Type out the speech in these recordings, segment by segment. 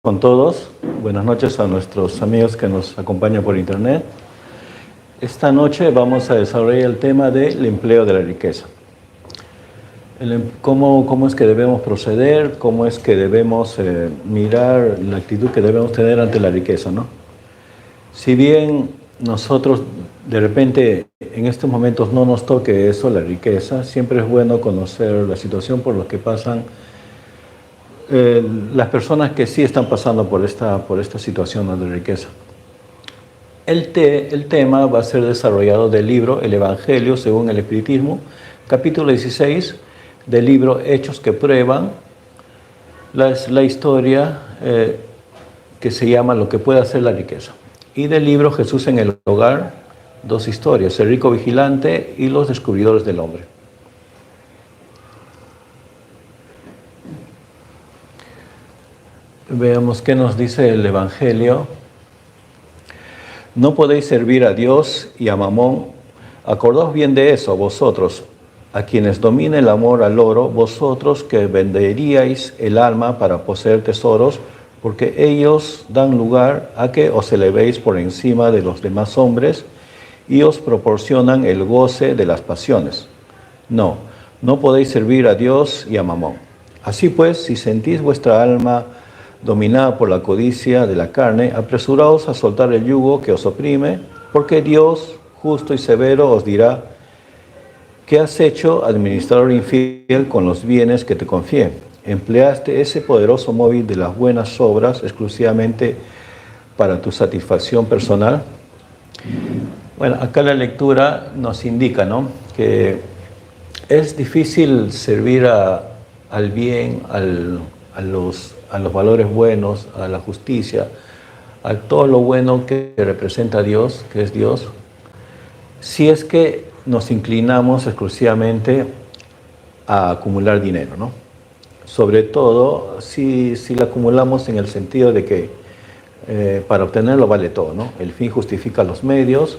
Con todos. Buenas noches a nuestros amigos que nos acompañan por internet. Esta noche vamos a desarrollar el tema del empleo de la riqueza. Cómo es que debemos proceder, cómo es que debemos mirar la actitud que debemos tener ante la riqueza, ¿no? Si bien nosotros de repente en estos momentos no nos toque eso, la riqueza, siempre es bueno conocer la situación por la que pasan las personas que sí están pasando por esta situación de riqueza. El tema va a ser desarrollado del libro El Evangelio según el Espiritismo, capítulo 16 del libro Hechos que prueban la historia que se llama Lo que puede hacer la riqueza. Y del libro Jesús en el hogar, dos historias, el rico vigilante y los descubridores del hombre. Veamos qué nos dice el Evangelio. No podéis servir a Dios y a Mamón. Acordaos bien de eso, vosotros, a quienes domina el amor al oro, vosotros que venderíais el alma para poseer tesoros, porque ellos dan lugar a que os elevéis por encima de los demás hombres y os proporcionan el goce de las pasiones. No podéis servir a Dios y a Mamón. Así pues, si sentís vuestra alma dominada por la codicia de la carne, apresuraos a soltar el yugo que os oprime, porque Dios, justo y severo, os dirá: ¿qué has hecho, administrador infiel, con los bienes que te confié? ¿Empleaste ese poderoso móvil de las buenas obras exclusivamente para tu satisfacción personal? Bueno, acá la lectura nos indica, ¿no?, que es difícil servir al bien, a los valores buenos, a la justicia, a todo lo bueno que representa a Dios, que es Dios, si es que nos inclinamos exclusivamente a acumular dinero, ¿no? Sobre todo si lo acumulamos en el sentido de que para obtenerlo vale todo, ¿no? El fin justifica los medios.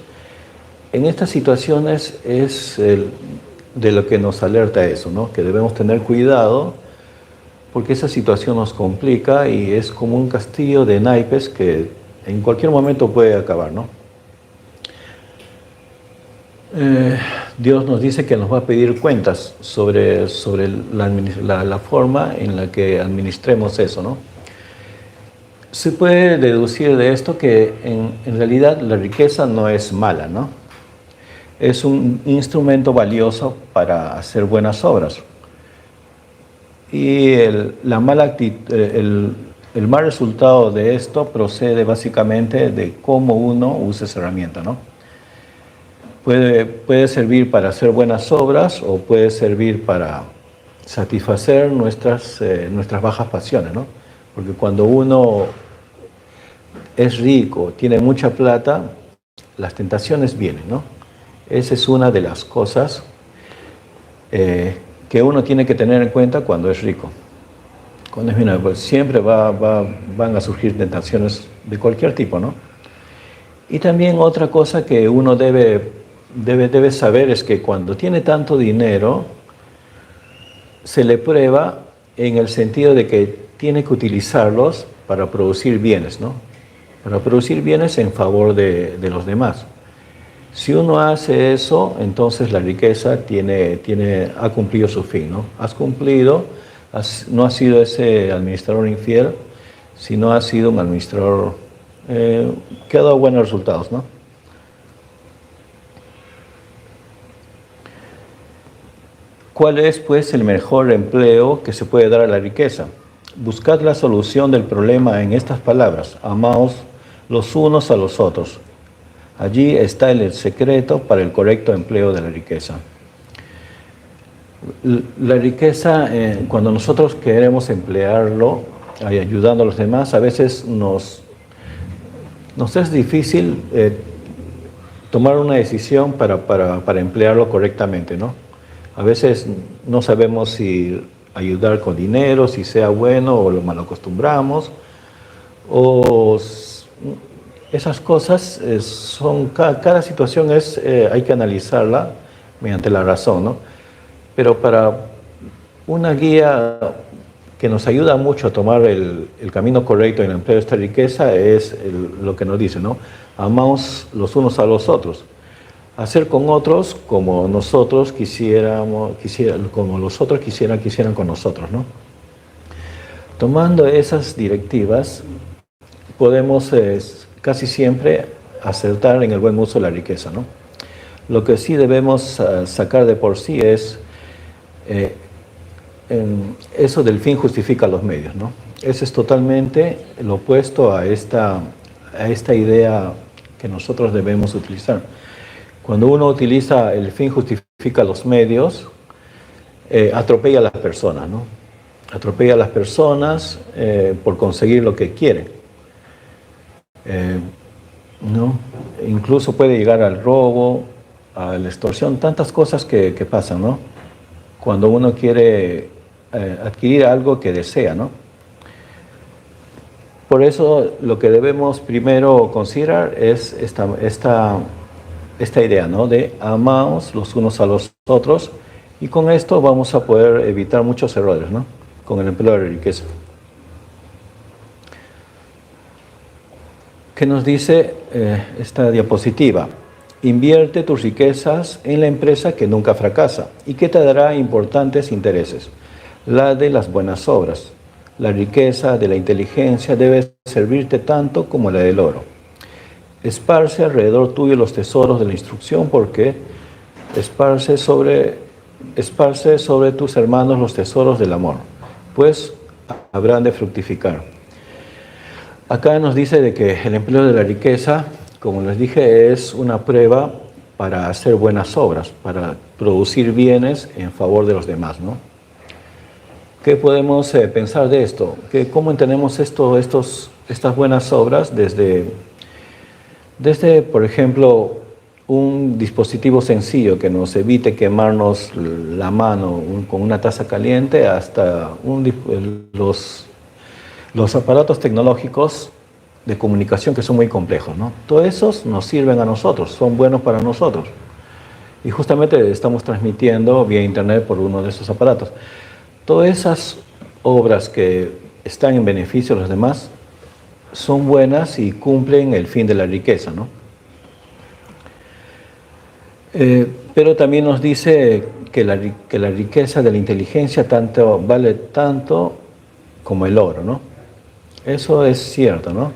En estas situaciones es de lo que nos alerta eso, ¿no? Que debemos tener cuidado, porque esa situación nos complica y es como un castillo de naipes que en cualquier momento puede acabar, ¿no? Dios nos dice que nos va a pedir cuentas sobre la forma en la que administremos eso, ¿no? Se puede deducir de esto que en realidad la riqueza no es mala, ¿no? Es un instrumento valioso para hacer buenas obras. Y el mal resultado de esto procede básicamente de cómo uno usa esa herramienta, ¿no? Puede servir para hacer buenas obras o puede servir para satisfacer nuestras bajas pasiones, ¿no? Porque cuando uno es rico, tiene mucha plata, las tentaciones vienen, ¿no? Esa es una de las cosas que uno tiene que tener en cuenta cuando es rico. Cuando es rico, pues siempre van a surgir tentaciones de cualquier tipo, ¿no? Y también otra cosa que uno debe saber es que cuando tiene tanto dinero, se le prueba en el sentido de que tiene que utilizarlos para producir bienes, ¿no? Para producir bienes en favor de los demás. Si uno hace eso, entonces la riqueza ha cumplido su fin, ¿no? Has cumplido, no has sido ese administrador infiel, sino has sido un administrador que ha dado buenos resultados, ¿no? ¿Cuál es, pues, el mejor empleo que se puede dar a la riqueza? Buscad la solución del problema en estas palabras: amaos los unos a los otros. Allí está el secreto para el correcto empleo de la riqueza. La riqueza, cuando nosotros queremos emplearlo, ayudando a los demás, a veces nos es difícil tomar una decisión para emplearlo correctamente, ¿no? A veces no sabemos si ayudar con dinero, si sea bueno o lo mal acostumbramos, o esas cosas cada situación hay que analizarla mediante la razón, ¿no? Pero para una guía que nos ayuda mucho a tomar el camino correcto en el empleo de esta riqueza es lo que nos dice, ¿no? Amamos los unos a los otros. Hacer con otros como nosotros como los otros quisieran con nosotros, ¿no? Tomando esas directivas, podemos casi siempre acertar en el buen uso de la riqueza, ¿no? Lo que sí debemos sacar de por sí es eso del fin justifica los medios, ¿no? Eso es totalmente lo opuesto a esta idea que nosotros debemos utilizar. Cuando uno utiliza el fin justifica los medios, atropella a las personas, ¿no? Atropella a las personas por conseguir lo que quiere, ¿no? Incluso puede llegar al robo, a la extorsión, tantas cosas que pasan, ¿no? Cuando uno quiere adquirir algo que desea, ¿no? Por eso lo que debemos primero considerar es esta idea, ¿no? De amaos los unos a los otros, y con esto vamos a poder evitar muchos errores, ¿no? Con el empleo de la riqueza. ¿Qué nos dice esta diapositiva? Invierte tus riquezas en la empresa que nunca fracasa y que te dará importantes intereses, la de las buenas obras. La riqueza de la inteligencia debe servirte tanto como la del oro. Esparce alrededor tuyo los tesoros de la instrucción, porque esparce sobre tus hermanos los tesoros del amor, pues habrán de fructificar. Acá nos dice de que el empleo de la riqueza, como les dije, es una prueba para hacer buenas obras, para producir bienes en favor de los demás, ¿no? ¿Qué podemos pensar de esto? ¿Cómo entendemos estas buenas obras? Desde, por ejemplo, un dispositivo sencillo que nos evite quemarnos la mano con una taza caliente, hasta los aparatos tecnológicos de comunicación que son muy complejos, ¿no? Todos esos nos sirven a nosotros, son buenos para nosotros. Y justamente estamos transmitiendo vía internet por uno de esos aparatos. Todas esas obras que están en beneficio de los demás son buenas y cumplen el fin de la riqueza, ¿no? Pero también nos dice que la riqueza de la inteligencia vale tanto como el oro, ¿no? Eso es cierto, ¿no?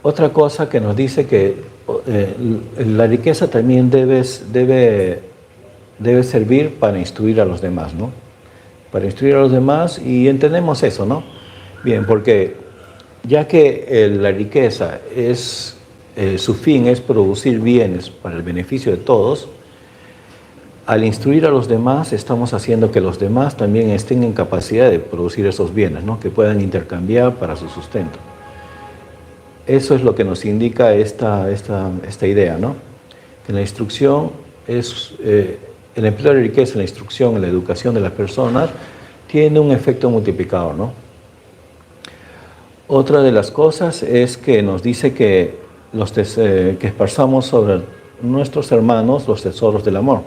Otra cosa que nos dice que la riqueza también debe servir para instruir a los demás, ¿no? Para instruir a los demás, y entendemos eso, ¿no? Bien, porque ya que la riqueza su fin es producir bienes para el beneficio de todos, al instruir a los demás estamos haciendo que los demás también estén en capacidad de producir esos bienes, ¿no? Que puedan intercambiar para su sustento. Eso es lo que nos indica esta idea, ¿no? Que la instrucción el empleo de riqueza, la instrucción, la educación de las personas tiene un efecto multiplicador, ¿no? Otra de las cosas es que nos dice que esparzamos sobre nuestros hermanos los tesoros del amor.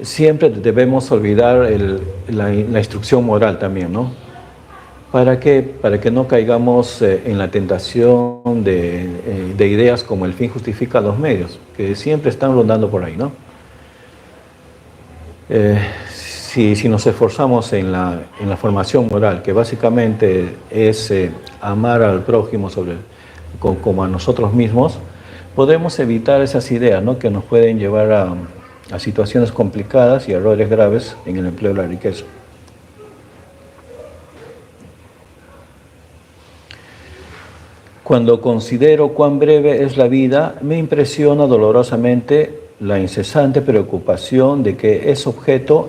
Siempre debemos olvidar la instrucción moral también, ¿no? ¿Para qué? Para que no caigamos en la tentación de ideas como el fin justifica los medios, que siempre están rondando por ahí, ¿no? Si nos esforzamos en la formación moral, que básicamente es amar al prójimo como a nosotros mismos, podemos evitar esas ideas, ¿no? Que nos pueden llevar a situaciones complicadas y errores graves en el empleo de la riqueza. Cuando considero cuán breve es la vida, me impresiona dolorosamente la incesante preocupación de que es objeto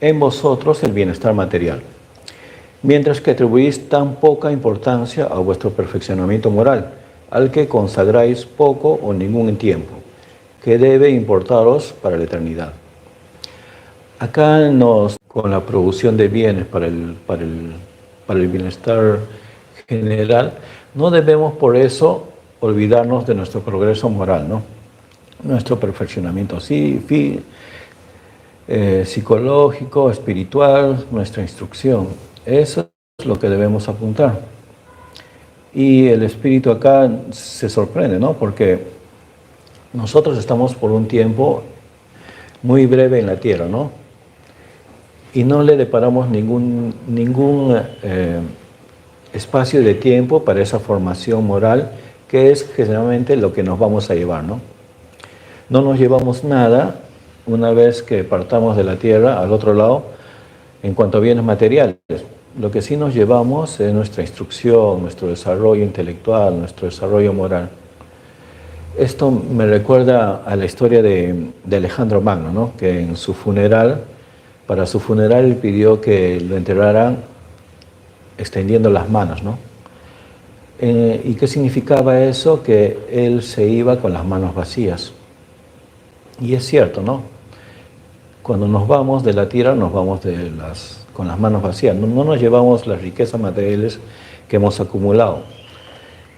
en vosotros el bienestar material, mientras que atribuís tan poca importancia a vuestro perfeccionamiento moral, al que consagráis poco o ningún tiempo, que debe importaros para la eternidad. Acá con la producción de bienes para el bienestar general, no debemos por eso olvidarnos de nuestro progreso moral, ¿no? Nuestro perfeccionamiento. Sí, psicológico, espiritual, nuestra instrucción. Eso es lo que debemos apuntar. Y el espíritu acá se sorprende, ¿no? Porque nosotros estamos por un tiempo muy breve en la tierra, ¿no? Y no le deparamos ningún espacio de tiempo para esa formación moral, que es generalmente lo que nos vamos a llevar, ¿no? No nos llevamos nada una vez que partamos de la tierra al otro lado en cuanto a bienes materiales. Lo que sí nos llevamos es nuestra instrucción, nuestro desarrollo intelectual, nuestro desarrollo moral. Esto me recuerda a la historia de Alejandro Magno, ¿no? Que en su funeral, para su funeral, él pidió que lo enterraran extendiendo las manos, ¿no? ¿Y qué significaba eso? Que él se iba con las manos vacías. Y es cierto, ¿no? Cuando nos vamos de la tierra, nos vamos con las manos vacías. No nos llevamos las riquezas materiales que hemos acumulado.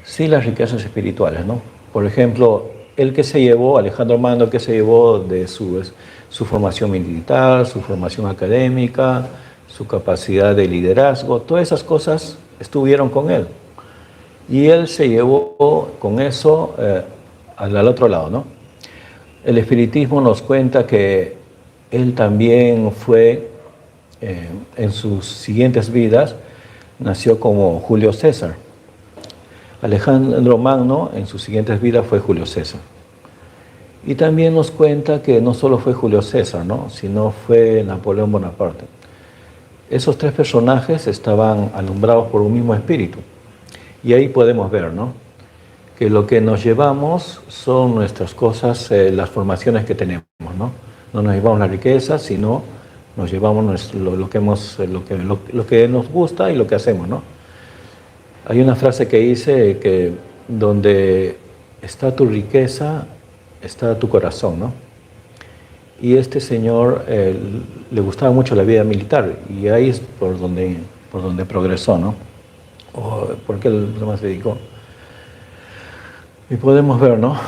Sí, las riquezas espirituales, ¿no? Por ejemplo, el que se llevó, Alejandro Magno, que se llevó de su formación militar, su formación académica, su capacidad de liderazgo, todas esas cosas estuvieron con él. Y él se llevó con eso al otro lado, ¿no? El espiritismo nos cuenta que él también fue, en sus siguientes vidas, nació como Julio César. Alejandro Magno en sus siguientes vidas fue Julio César. Y también nos cuenta que no solo fue Julio César, ¿no? Sino fue Napoleón Bonaparte. Esos tres personajes estaban alumbrados por un mismo espíritu. Y ahí podemos ver, ¿no? Que lo que nos llevamos son nuestras cosas, las formaciones que tenemos, ¿no? No nos llevamos la riqueza, sino nos llevamos lo que nos gusta y lo que hacemos, ¿no? Hay una frase que dice que donde está tu riqueza, está tu corazón, ¿no? Y este señor le gustaba mucho la vida militar y ahí es por donde progresó, ¿no? O porque él más se dedicó. Y podemos ver, ¿no?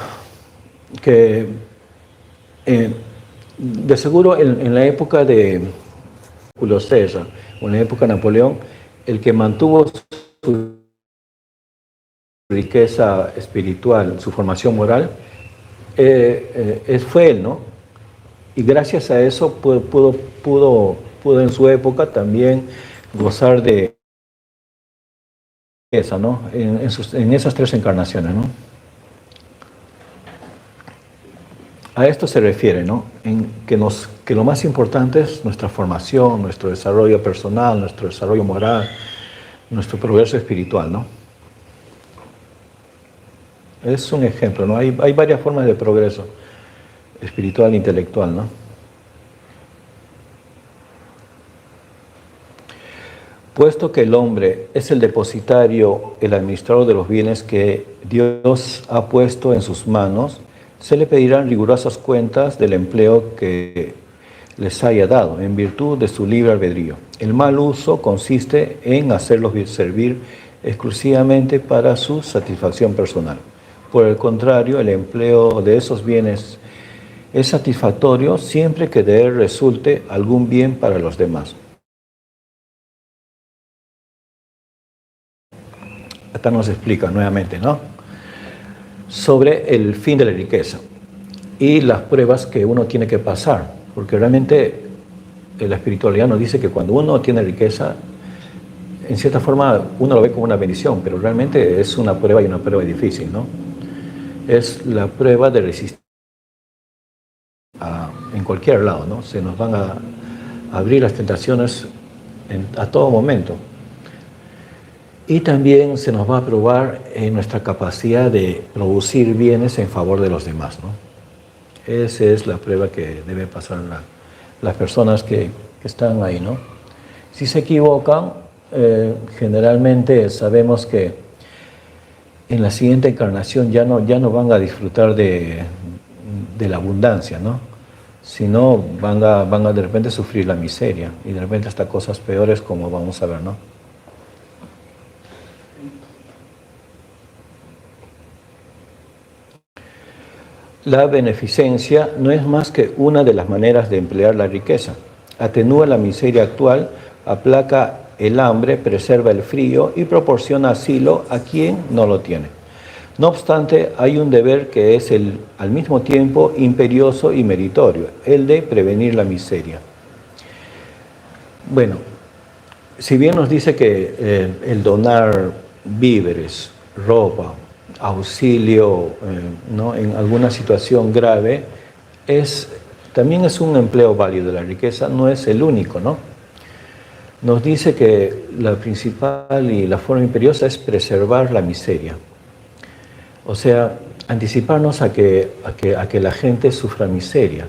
Que de seguro en la época de Julio César o en la época de Napoleón, el que mantuvo su riqueza espiritual, su formación moral, fue él, ¿no? Y gracias a eso pudo en su época también gozar de esa, ¿no? En esas tres encarnaciones, ¿no? A esto se refiere, ¿no? En que lo más importante es nuestra formación, nuestro desarrollo personal, nuestro desarrollo moral, nuestro progreso espiritual, ¿no? Es un ejemplo, ¿no? Hay varias formas de progreso espiritual e intelectual, ¿no? Puesto que el hombre es el depositario, el administrador de los bienes que Dios ha puesto en sus manos, se le pedirán rigurosas cuentas del empleo que les haya dado, en virtud de su libre albedrío. El mal uso consiste en hacerlos servir exclusivamente para su satisfacción personal. Por el contrario, el empleo de esos bienes es satisfactorio siempre que de él resulte algún bien para los demás. Acá nos explica nuevamente, ¿no? Sobre el fin de la riqueza y las pruebas que uno tiene que pasar, porque realmente la espiritualidad nos dice que cuando uno tiene riqueza, en cierta forma uno lo ve como una bendición, pero realmente es una prueba y una prueba difícil, ¿no? Es la prueba de resistir en cualquier lado, ¿no? Se nos van a abrir las tentaciones a todo momento. Y también se nos va a probar nuestra capacidad de producir bienes en favor de los demás, ¿no? Esa es la prueba que debe pasar las personas que están ahí, ¿no? Si se equivocan, generalmente sabemos que en la siguiente encarnación ya no van a disfrutar de la abundancia, ¿no? Sino van a de repente sufrir la miseria y de repente hasta cosas peores, como vamos a ver, ¿no? La beneficencia no es más que una de las maneras de emplear la riqueza. Atenúa la miseria actual, aplaca el hambre, preserva el frío y proporciona asilo a quien no lo tiene. No obstante, hay un deber que es al mismo tiempo imperioso y meritorio, el de prevenir la miseria. Bueno, si bien nos dice que el donar víveres, ropa, auxilio, ¿no?, en alguna situación grave, también es un empleo válido de la riqueza, no es el único, ¿no? Nos dice que la principal y la forma imperiosa es preservar la miseria. O sea, anticiparnos a que la gente sufra miseria.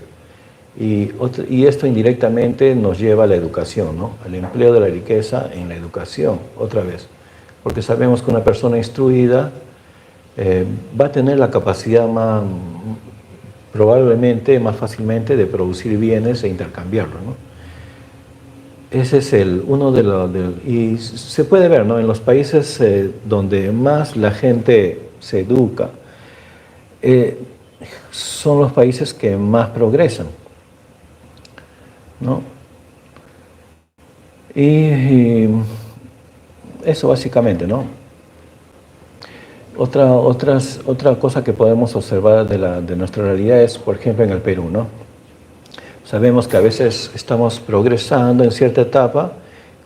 Y esto indirectamente nos lleva a la educación, ¿no? Al empleo de la riqueza en la educación, otra vez. Porque sabemos que una persona instruida va a tener la capacidad probablemente más fácilmente de producir bienes e intercambiarlos, ¿no? Ese es uno de los... Y se puede ver, ¿no?, en los países donde más la gente se educa, son los países que más progresan, ¿no? Y eso básicamente, ¿no? Otra cosa que podemos observar de nuestra realidad es, por ejemplo, en el Perú, ¿no? Sabemos que a veces estamos progresando en cierta etapa,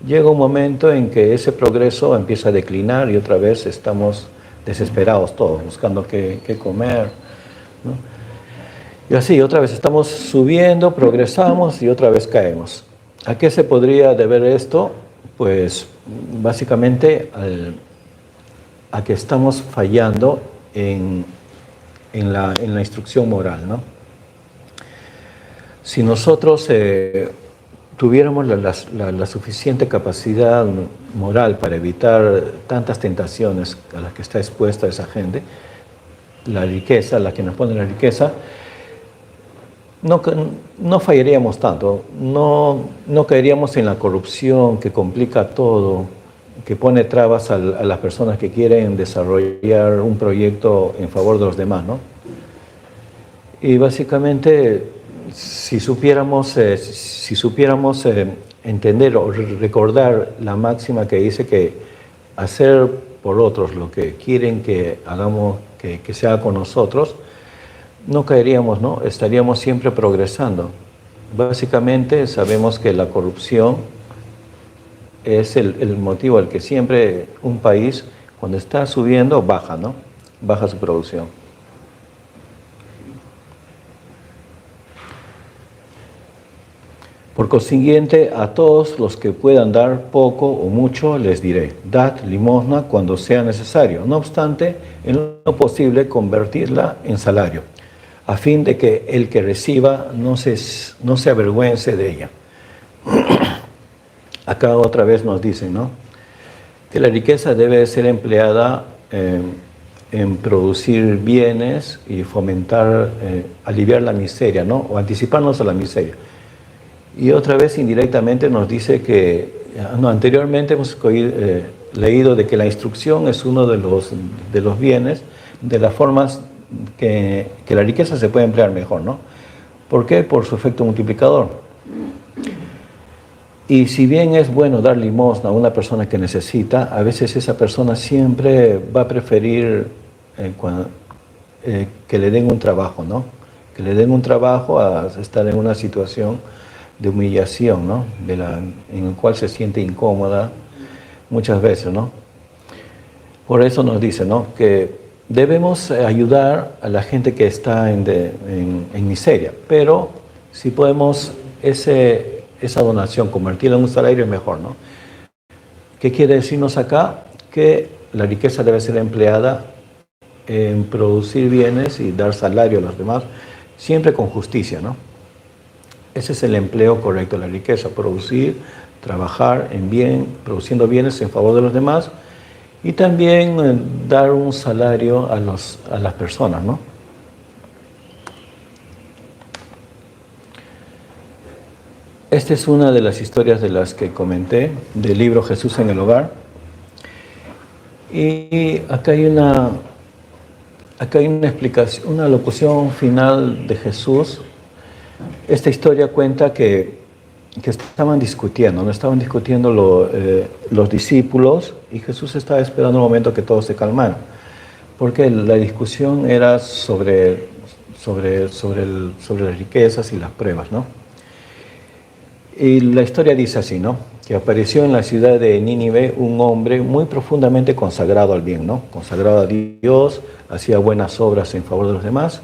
llega un momento en que ese progreso empieza a declinar y otra vez estamos desesperados todos, buscando qué comer, ¿no? Y así, otra vez estamos subiendo, progresamos y otra vez caemos. ¿A qué se podría deber esto? Pues básicamente a que estamos fallando en la instrucción moral, ¿no? Si nosotros tuviéramos la suficiente capacidad moral para evitar tantas tentaciones a las que está expuesta esa gente, la riqueza, la que nos pone la riqueza, no fallaríamos tanto, no caeríamos en la corrupción que complica todo, que pone trabas a las personas que quieren desarrollar un proyecto en favor de los demás, ¿no? Y básicamente, si supiéramos entender o recordar la máxima que dice que hacer por otros lo que quieren que hagamos, que se haga con nosotros, no caeríamos, ¿no? Estaríamos siempre progresando. Básicamente sabemos que la corrupción es el motivo al que siempre un país, cuando está subiendo, baja, ¿no? Baja su producción. Por consiguiente, a todos los que puedan dar poco o mucho, les diré, dad limosna cuando sea necesario. No obstante, en lo posible, convertirla en salario, a fin de que el que reciba no se avergüence de ella. Acá otra vez nos dicen, ¿no?, que la riqueza debe ser empleada en producir bienes y fomentar, aliviar la miseria, ¿no?, o anticiparnos a la miseria. Y otra vez indirectamente nos dice que, anteriormente hemos leído de que la instrucción es uno de los bienes, de las formas que la riqueza se puede emplear mejor, ¿no? ¿Por qué? Por su efecto multiplicador. Y si bien es bueno dar limosna a una persona que necesita, a veces esa persona siempre va a preferir que le den un trabajo, ¿no? Que le den un trabajo a estar en una situación de humillación, ¿no?, en el cual se siente incómoda muchas veces, ¿no? Por eso nos dice, ¿no?, que debemos ayudar a la gente que está en miseria, pero si podemos esa donación convertirla en un salario es mejor, ¿no? ¿Qué quiere decirnos acá? Que la riqueza debe ser empleada en producir bienes y dar salario a los demás, siempre con justicia, ¿no? Ese es el empleo correcto de la riqueza, producir, trabajar produciendo bienes en favor de los demás y también dar un salario a las personas, ¿no? Esta es una de las historias de las que comenté, del libro Jesús en el Hogar. Y acá hay acá hay una explicación, una locución final de Jesús. Esta historia cuenta que estaban discutiendo, no estaban discutiendo los discípulos, y Jesús estaba esperando un momento que todos se calmaran, porque la discusión era sobre las riquezas y las pruebas, ¿no? Y la historia dice así, ¿no? Que apareció en la ciudad de Nínive un hombre muy profundamente consagrado al bien, ¿no? Consagrado a Dios, hacía buenas obras en favor de los demás,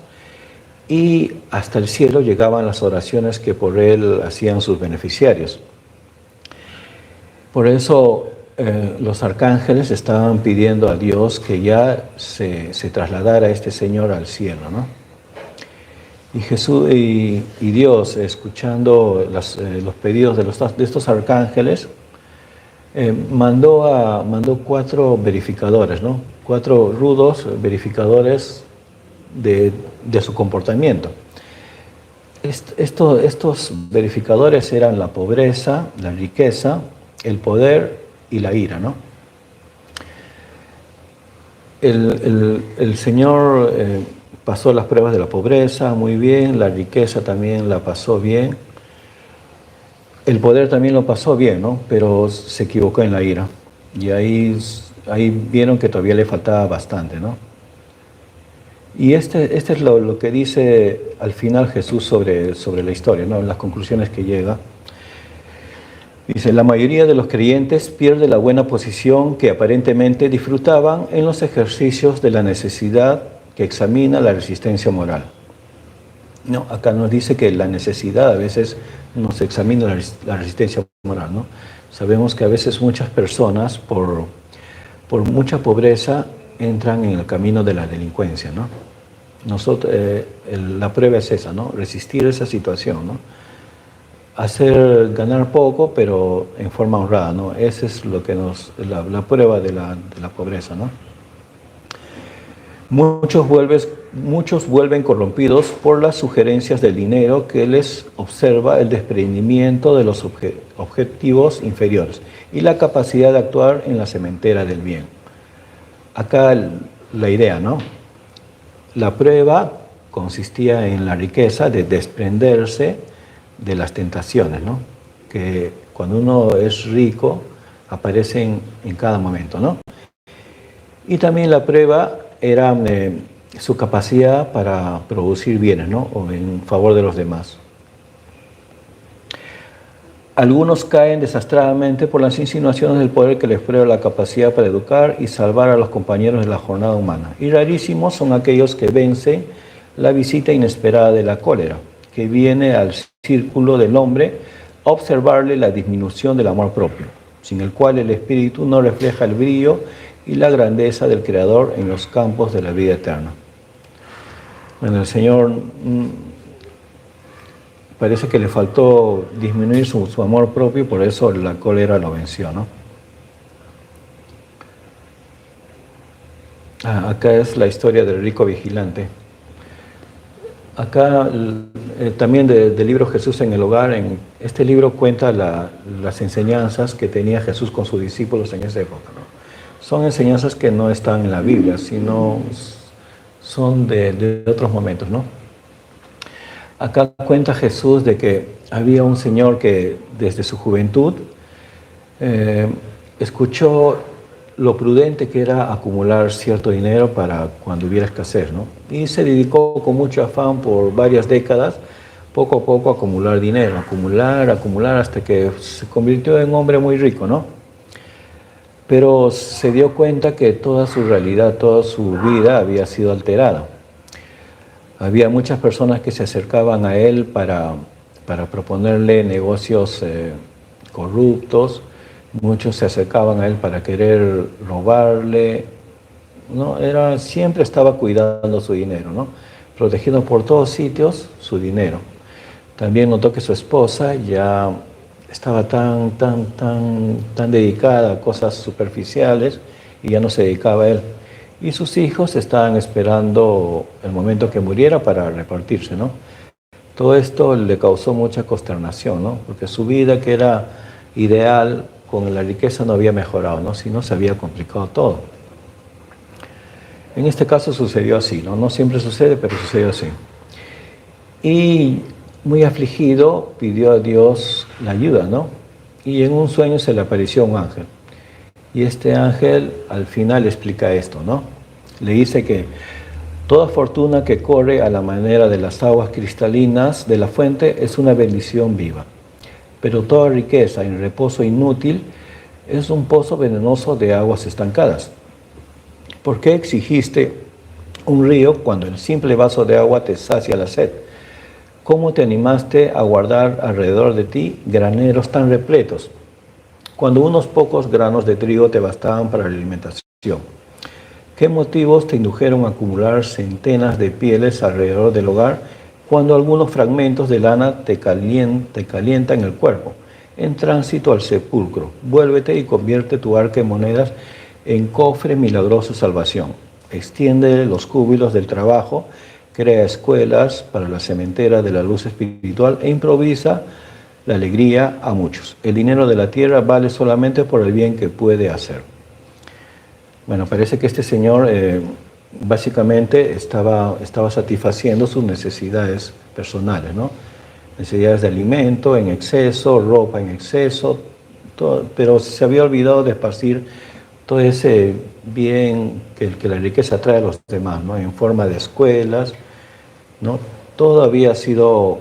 y hasta el cielo llegaban las oraciones que por él hacían sus beneficiarios. Por eso los arcángeles estaban pidiendo a Dios que ya se trasladara a este señor al cielo, ¿no? Y Jesús y Dios, escuchando los pedidos de estos arcángeles, mandó 4 verificadores, ¿no? 4 rudos verificadores de su comportamiento. Estos verificadores eran la pobreza, la riqueza, el poder y la ira, ¿no? El Señor pasó las pruebas de la pobreza muy bien, la riqueza también la pasó bien, el poder también lo pasó bien, ¿no? Pero se equivocó en la ira. Y ahí vieron que todavía le faltaba bastante, ¿no? Y este es lo que dice al final Jesús sobre la historia, ¿no? En las conclusiones que llega. Dice, la mayoría de los creyentes pierde la buena posición que aparentemente disfrutaban en los ejercicios de la necesidad que examina la resistencia moral. No, acá nos dice que la necesidad a veces nos examina la resistencia moral, ¿no? Sabemos que a veces muchas personas por mucha pobreza entran en el camino de la delincuencia, ¿no? La prueba es esa, ¿no? Resistir esa situación, ¿no? Ganar poco, pero en forma honrada, ¿no? Esa es lo que la prueba de la pobreza, ¿no? Muchos vuelven corrompidos por las sugerencias del dinero que les observa el desprendimiento de los objetivos inferiores y la capacidad de actuar en la sementera del bien. Acá la idea, ¿no? La prueba consistía en la riqueza de desprenderse de las tentaciones, ¿no? Que cuando uno es rico aparecen en cada momento, ¿no? Y también la prueba era su capacidad para producir bienes, ¿no? O en favor de los demás. Algunos caen desastradamente por las insinuaciones del poder que les prueba la capacidad para educar y salvar a los compañeros de la jornada humana. Y rarísimos son aquellos que vencen la visita inesperada de la cólera, que viene al círculo del hombre a observarle la disminución del amor propio, sin el cual el espíritu no refleja el brillo y la grandeza del Creador en los campos de la vida eterna. Bueno, el Señor parece que le faltó disminuir su amor propio y por eso la cólera lo venció, ¿no? Acá es la historia del rico vigilante. Acá también del libro Jesús en el hogar, en este libro cuenta las enseñanzas que tenía Jesús con sus discípulos en esa época, ¿no? Son enseñanzas que no están en la Biblia, sino son de otros momentos, ¿no? Acá cuenta Jesús de que había un señor que desde su juventud escuchó lo prudente que era acumular cierto dinero para cuando hubiera escasez, ¿no? Y se dedicó con mucho afán por varias décadas, poco a poco, a acumular dinero, acumular, hasta que se convirtió en un hombre muy rico, ¿no? Pero se dio cuenta que toda su realidad, toda su vida había sido alterada. Había muchas personas que se acercaban a él para proponerle negocios corruptos. Muchos se acercaban a él para querer robarle, ¿no? Siempre estaba cuidando su dinero, ¿no? Protegiendo por todos sitios su dinero. También notó que su esposa ya estaba tan dedicada a cosas superficiales y ya no se dedicaba a él. Y sus hijos estaban esperando el momento que muriera para repartirse, ¿no? Todo esto le causó mucha consternación, ¿no? Porque su vida, que era ideal, con la riqueza no había mejorado, ¿no? Sino se había complicado todo. En este caso sucedió así, ¿no? No siempre sucede, pero sucedió así. Y muy afligido pidió a Dios la ayuda, ¿no? Y en un sueño se le apareció un ángel. Y este ángel al final explica esto, ¿no? Le dice que toda fortuna que corre a la manera de las aguas cristalinas de la fuente es una bendición viva. Pero toda riqueza en reposo inútil es un pozo venenoso de aguas estancadas. ¿Por qué exigiste un río cuando el simple vaso de agua te sacia la sed? ¿Cómo te animaste a guardar alrededor de ti graneros tan repletos, cuando unos pocos granos de trigo te bastaban para la alimentación? ¿Qué motivos te indujeron a acumular centenas de pieles alrededor del hogar, cuando algunos fragmentos de lana te calientan el cuerpo? En tránsito al sepulcro, vuélvete y convierte tu arca de monedas en cofre milagroso de salvación. Extiende los júbilos del trabajo, crea escuelas para la cementera de la luz espiritual e improvisa la alegría a muchos. El dinero de la tierra vale solamente por el bien que puede hacer. Bueno, parece que este señor básicamente estaba satisfaciendo sus necesidades personales, ¿no? Necesidades de alimento en exceso, ropa en exceso, todo, pero se había olvidado de esparcir todo ese bien que la riqueza trae a los demás, ¿no? En forma de escuelas, ¿no? Todo había sido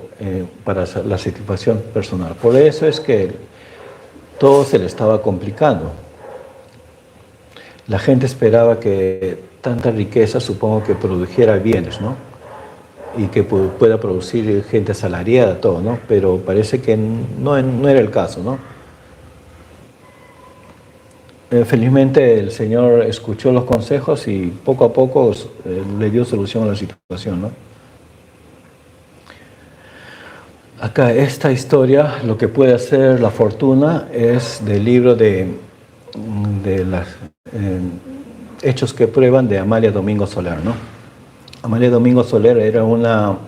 para la satisfacción personal. Por eso es que todo se le estaba complicando. La gente esperaba que tanta riqueza, supongo que produjera bienes, ¿no? Y que pueda producir gente asalariada, todo, ¿no? Pero parece que no era el caso, ¿no? Felizmente el Señor escuchó los consejos y poco a poco le dio solución a la situación, ¿no? Acá esta historia, lo que puede hacer la fortuna, es del libro de los Hechos que prueban de Amalia Domingo Soler, ¿no? Amalia Domingo Soler era una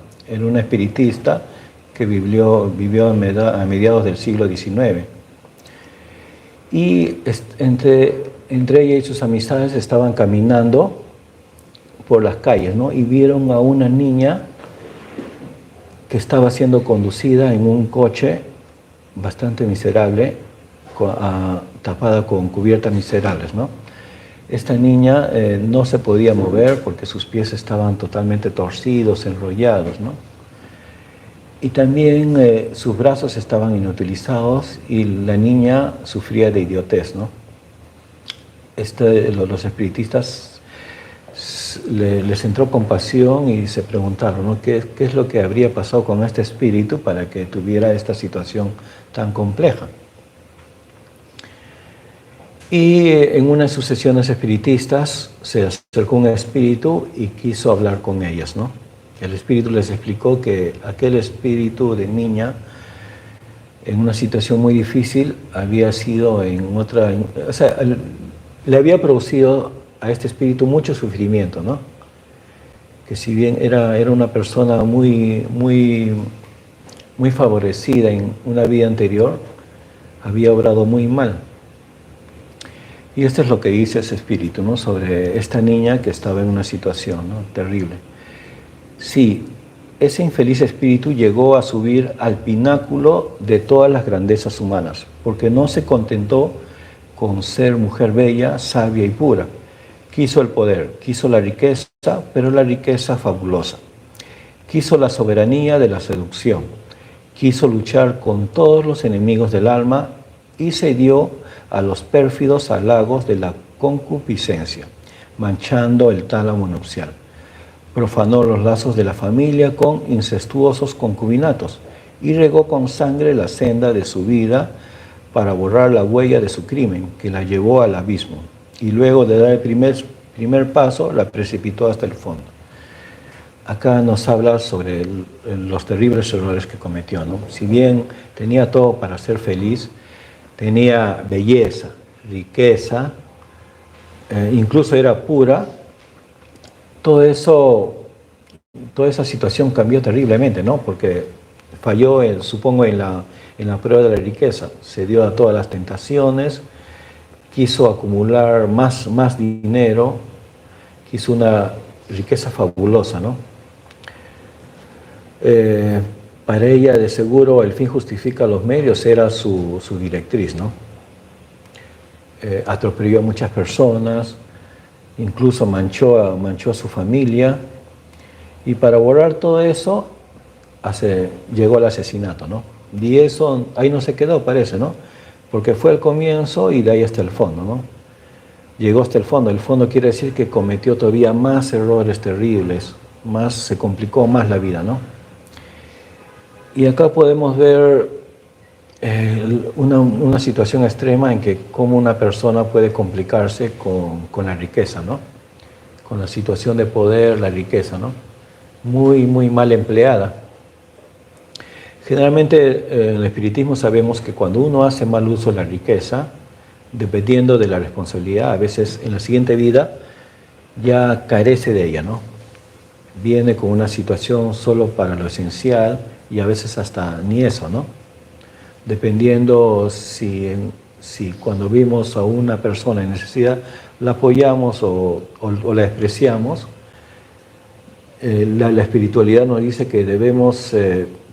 espiritista que vivió a mediados del siglo XIX. Y entre ella y sus amistades estaban caminando por las calles, ¿no? Y vieron a una niña que estaba siendo conducida en un coche bastante miserable, tapada con cubiertas miserables, ¿no? Esta niña no se podía mover porque sus pies estaban totalmente torcidos, enrollados, ¿no? Y también sus brazos estaban inutilizados y la niña sufría de idiotez, ¿no? Los espiritistas les entró compasión y se preguntaron, ¿no? ¿Qué es lo que habría pasado con este espíritu para que tuviera esta situación tan compleja? Y en una de sus sesiones espiritistas se acercó un espíritu y quiso hablar con ellas, ¿no? El espíritu les explicó que aquel espíritu de niña, en una situación muy difícil, había sido le había producido a este espíritu mucho sufrimiento, ¿no? Que si bien era una persona muy favorecida en una vida anterior, había obrado muy mal. Y esto es lo que dice ese espíritu, ¿no? Sobre esta niña que estaba en una situación, ¿no? Terrible. Sí, ese infeliz espíritu llegó a subir al pináculo de todas las grandezas humanas, porque no se contentó con ser mujer bella, sabia y pura. Quiso el poder, quiso la riqueza, pero la riqueza fabulosa. Quiso la soberanía de la seducción. Quiso luchar con todos los enemigos del alma y se dio a los pérfidos halagos de la concupiscencia, manchando el tálamo nupcial. Profanó los lazos de la familia con incestuosos concubinatos y regó con sangre la senda de su vida para borrar la huella de su crimen, que la llevó al abismo, y luego de dar el primer paso, la precipitó hasta el fondo. Acá nos habla sobre los terribles errores que cometió, ¿no? Si bien tenía todo para ser feliz, tenía belleza, riqueza, incluso era pura, toda esa situación cambió terriblemente, ¿no? Porque falló, supongo, en la prueba de la riqueza. Se dio a todas las tentaciones, quiso acumular más dinero quiso una riqueza fabulosa, ¿no? Para ella, de seguro, el fin justifica los medios, era su directriz, ¿no? Atropelló a muchas personas, incluso manchó a su familia, y para borrar todo eso, llegó al asesinato, ¿no? Y eso, ahí no se quedó, parece, ¿no? Porque fue el comienzo y de ahí hasta el fondo, ¿no? Llegó hasta el fondo. El fondo quiere decir que cometió todavía más errores terribles, se complicó más la vida, ¿no? Y acá podemos ver una situación extrema en que cómo una persona puede complicarse con la riqueza, ¿no? Con la situación de poder, la riqueza, ¿no? Muy, muy mal empleada. Generalmente en el espiritismo sabemos que cuando uno hace mal uso de la riqueza, dependiendo de la responsabilidad, a veces en la siguiente vida ya carece de ella, ¿no? Viene con una situación solo para lo esencial y a veces hasta ni eso, ¿no? Dependiendo si cuando vimos a una persona en necesidad la apoyamos o la despreciamos, la espiritualidad nos dice que debemos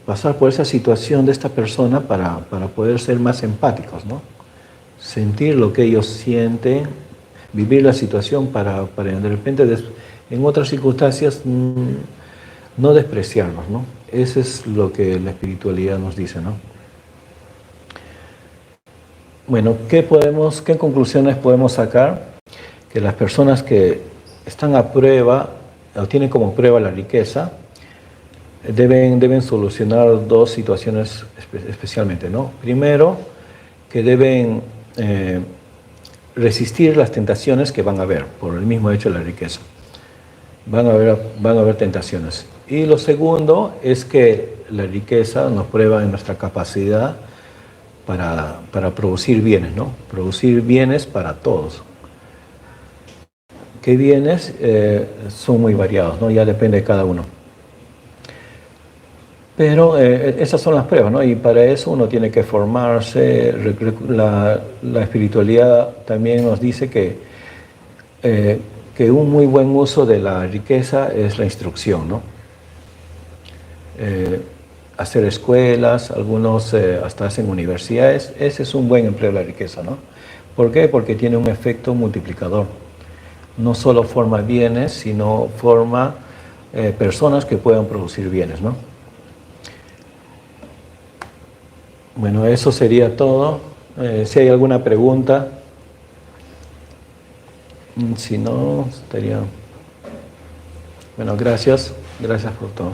pasar por esa situación de esta persona para poder ser más empáticos, ¿no? Sentir lo que ellos sienten, vivir la situación para de repente en otras circunstancias no despreciarlos, ¿no? Eso es lo que la espiritualidad nos dice, ¿no? Bueno, ¿qué conclusiones podemos sacar? Que las personas que están a prueba o tienen como prueba la riqueza deben solucionar dos situaciones especialmente, ¿no? Primero, que deben resistir las tentaciones que van a haber por el mismo hecho de la riqueza. Van a haber tentaciones. Y lo segundo es que la riqueza nos prueba en nuestra capacidad para producir bienes, ¿no? Producir bienes para todos. ¿Qué bienes? Son muy variados, ¿no? Ya depende de cada uno. Pero esas son las pruebas, ¿no? Y para eso uno tiene que formarse. La espiritualidad también nos dice que un muy buen uso de la riqueza es la instrucción, ¿no? Hacer escuelas, algunos hasta hacen universidades, ese es un buen empleo de la riqueza, ¿no? ¿Por qué? Porque tiene un efecto multiplicador. No solo forma bienes, sino forma personas que puedan producir bienes, ¿no? Bueno, eso sería todo. Si hay alguna pregunta, si no, estaría... Bueno, gracias por todo.